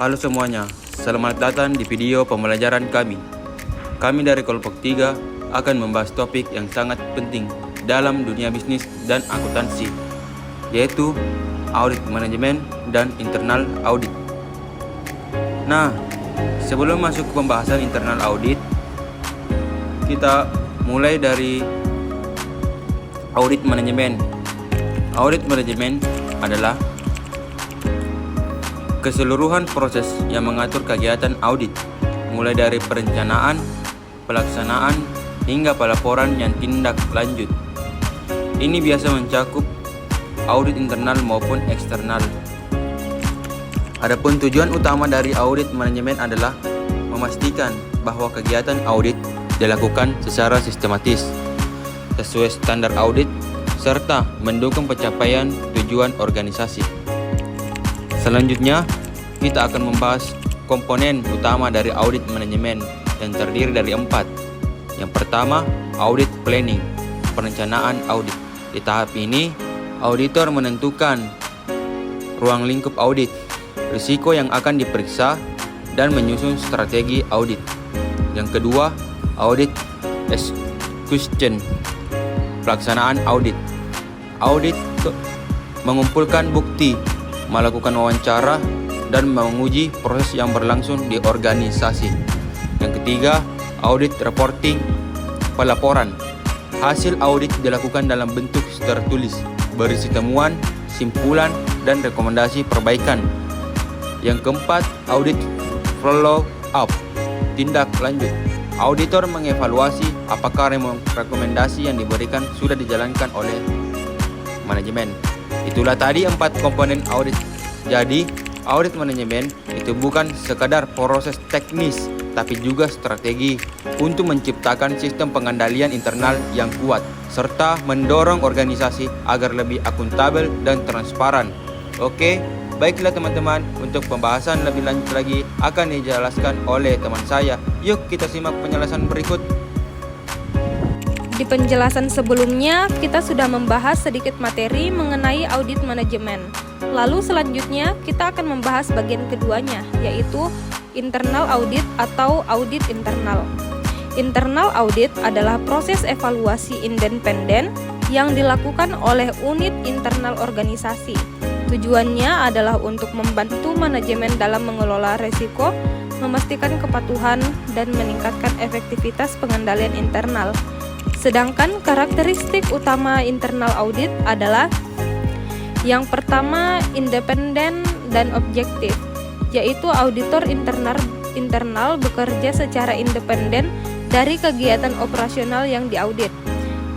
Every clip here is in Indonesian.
Halo semuanya, selamat datang di video pembelajaran kami. Kami dari kelompok 3 akan membahas topik yang sangat penting dalam dunia bisnis dan akuntansi, yaitu audit manajemen dan internal audit. Nah, sebelum masuk ke pembahasan internal audit, kita mulai dari audit manajemen. Audit manajemen adalah keseluruhan proses yang mengatur kegiatan audit, mulai dari perencanaan, pelaksanaan, hingga pelaporan yang tindak lanjut. Ini biasa mencakup audit internal maupun eksternal. Adapun tujuan utama dari audit manajemen adalah memastikan bahwa kegiatan audit dilakukan secara sistematis, sesuai standar audit, serta mendukung pencapaian tujuan organisasi. Selanjutnya, kita akan membahas komponen utama dari audit manajemen yang terdiri dari 4. Yang pertama, audit planning, perencanaan audit. Di tahap ini, auditor menentukan ruang lingkup audit, risiko yang akan diperiksa, dan menyusun strategi audit. Yang kedua, audit execution, pelaksanaan audit. Audit mengumpulkan bukti, melakukan wawancara, dan menguji proses yang berlangsung di organisasi. Yang ketiga, audit reporting, pelaporan. Hasil audit dilakukan dalam bentuk tertulis, berisi temuan, simpulan, dan rekomendasi perbaikan. Yang keempat, audit follow up, tindak lanjut. Auditor mengevaluasi apakah rekomendasi yang diberikan sudah dijalankan oleh manajemen. Itulah tadi 4 komponen audit. Jadi, audit manajemen itu bukan sekadar proses teknis, tapi juga strategi untuk menciptakan sistem pengendalian internal yang kuat, serta mendorong organisasi agar lebih akuntabel dan transparan. Oke, baiklah teman-teman, untuk pembahasan lebih lanjut lagi akan dijelaskan oleh teman saya. Yuk kita simak penjelasan berikut. Di penjelasan sebelumnya, kita sudah membahas sedikit materi mengenai audit manajemen. Lalu selanjutnya, kita akan membahas bagian keduanya, yaitu internal audit atau audit internal. Internal audit adalah proses evaluasi independen yang dilakukan oleh unit internal organisasi. Tujuannya adalah untuk membantu manajemen dalam mengelola risiko, memastikan kepatuhan, dan meningkatkan efektivitas pengendalian internal. Sedangkan karakteristik utama internal audit adalah yang pertama, independen dan objektif, yaitu auditor internal bekerja secara independen dari kegiatan operasional yang diaudit.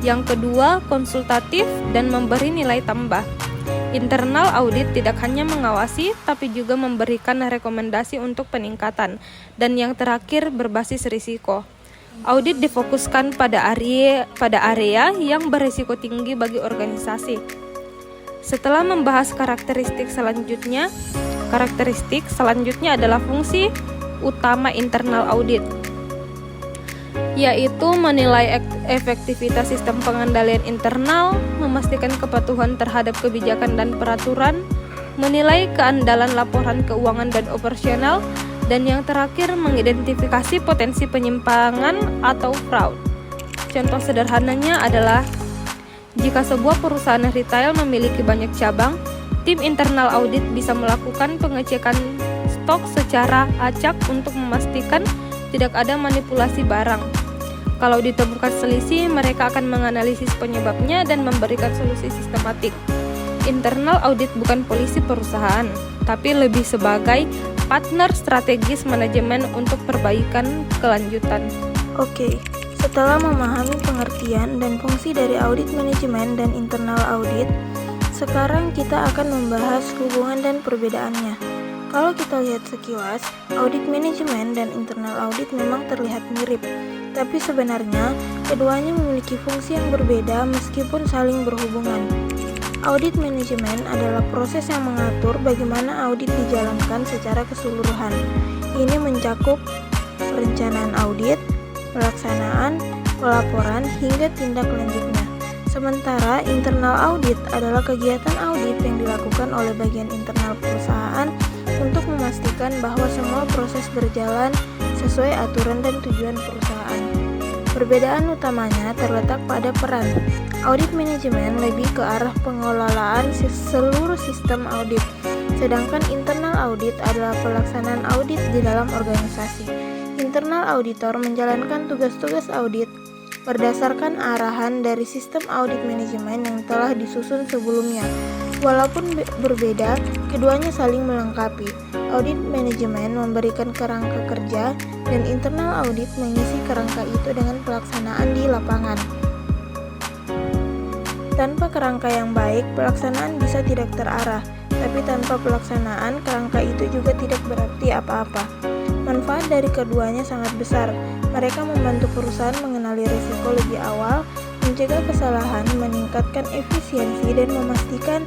Yang kedua, konsultatif dan memberi nilai tambah. Internal audit tidak hanya mengawasi, tapi juga memberikan rekomendasi untuk peningkatan. Dan yang terakhir, berbasis risiko. Audit difokuskan pada area yang berisiko tinggi bagi organisasi. Setelah membahas karakteristik selanjutnya adalah fungsi utama internal audit, yaitu menilai efektivitas sistem pengendalian internal, memastikan kepatuhan terhadap kebijakan dan peraturan, menilai keandalan laporan keuangan dan operasional, dan yang terakhir mengidentifikasi potensi penyimpangan atau fraud. Contoh sederhananya adalah jika sebuah perusahaan retail memiliki banyak cabang, tim internal audit bisa melakukan pengecekan stok secara acak untuk memastikan tidak ada manipulasi barang. Kalau ditemukan selisih, mereka akan menganalisis penyebabnya dan memberikan solusi sistematik. Internal audit bukan polisi perusahaan, tapi lebih sebagai partner strategis manajemen untuk perbaikan kelanjutan. Oke, setelah memahami pengertian dan fungsi dari audit manajemen dan internal audit, sekarang kita akan membahas hubungan dan perbedaannya. Kalau kita lihat sekilas, audit manajemen dan internal audit memang terlihat mirip, tapi sebenarnya keduanya memiliki fungsi yang berbeda meskipun saling berhubungan. Audit manajemen adalah proses yang mengatur bagaimana audit dijalankan secara keseluruhan. Ini mencakup perencanaan audit, pelaksanaan, pelaporan, hingga tindak lanjutnya. Sementara internal audit adalah kegiatan audit yang dilakukan oleh bagian internal perusahaan untuk memastikan bahwa semua proses berjalan sesuai aturan dan tujuan perusahaan. Perbedaan utamanya terletak pada peran. Audit manajemen lebih ke arah pengelolaan seluruh sistem audit, sedangkan internal audit adalah pelaksanaan audit di dalam organisasi. Internal auditor menjalankan tugas-tugas audit berdasarkan arahan dari sistem audit manajemen yang telah disusun sebelumnya. Walaupun berbeda, keduanya saling melengkapi. Audit manajemen memberikan kerangka kerja dan internal audit mengisi kerangka itu dengan pelaksanaan di lapangan. Tanpa kerangka yang baik, pelaksanaan bisa tidak terarah, tapi tanpa pelaksanaan, kerangka itu juga tidak berarti apa-apa. Manfaat dari keduanya sangat besar. Mereka membantu perusahaan mengenali risiko lebih awal, mencegah kesalahan, meningkatkan efisiensi, dan memastikan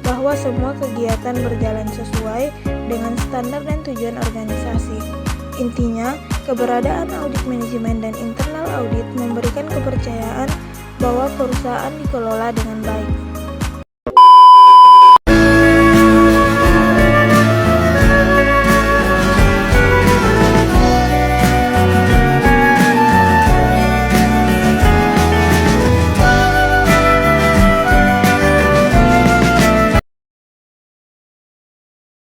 bahwa semua kegiatan berjalan sesuai dengan standar dan tujuan organisasi. Intinya, keberadaan audit manajemen dan internal audit memberikan kepercayaan bahwa perusahaan dikelola dengan baik.